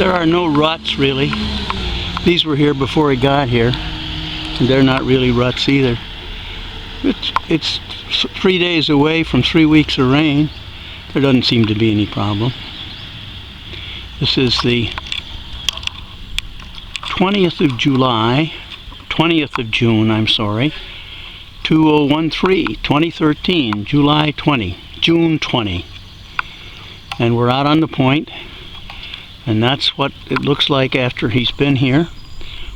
There are no ruts really. These were here before he got here, and they're not really ruts either. It's 3 days away from 3 weeks of rain. There doesn't seem to be any problem. This is the 20th of July, 20th of June, I'm sorry, 2013, 2013, July 20, June 20. And we're out on the point, and that's what it looks like after he's been here,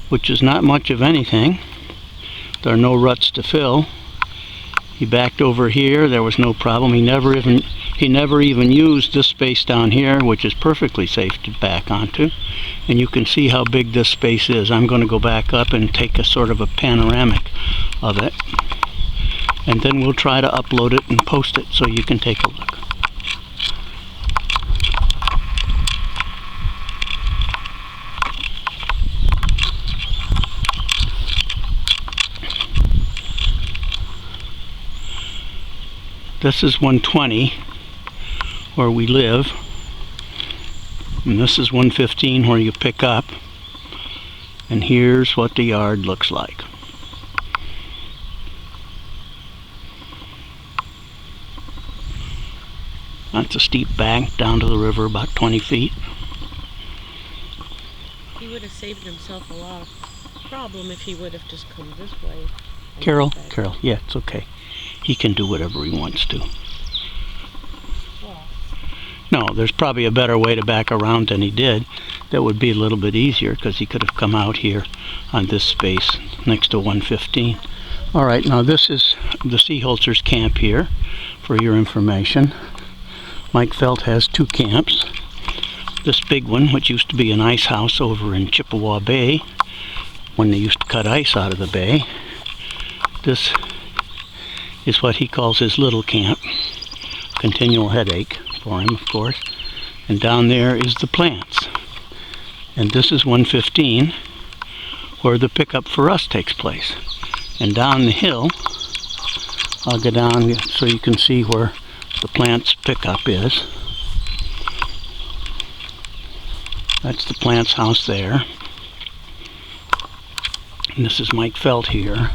which is not much of anything. There are no ruts to fill. He backed over here, there was no problem. He never even used this space down here, which is perfectly safe to back onto. And you can see how big this space is. I'm going to go back up and take a sort of a panoramic of it. And then we'll try to upload it and post it so you can take a look. This is 120 where we live, and this is 115 where you pick up, and here's what the yard looks like. That's a steep bank down to the river, about 20 feet. He would have saved himself a lot of problem if he would have just come this way. Carol, yeah, it's okay. He can do whatever he wants to. No, there's probably a better way to back around than he did. That would be a little bit easier because he could have come out here on this space next to 115. All right, now this is the Seeholzer's camp here for your information. Mike Felt has 2 camps. This big one, which used to be an ice house over in Chippewa Bay when they used to cut ice out of the bay. This is what he calls his little camp. Continual headache for him, of course. And down there is the plants. And this is 115, where the pickup for us takes place. And down the hill, I'll go down so you can see where the plants pickup is. That's the plants house there. And this is Mike Felt here.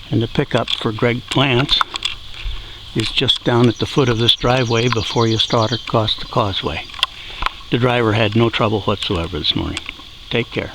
And the pickup for Greg Plants is just down at the foot of this driveway before you start across the causeway. The driver had no trouble whatsoever this morning. Take care.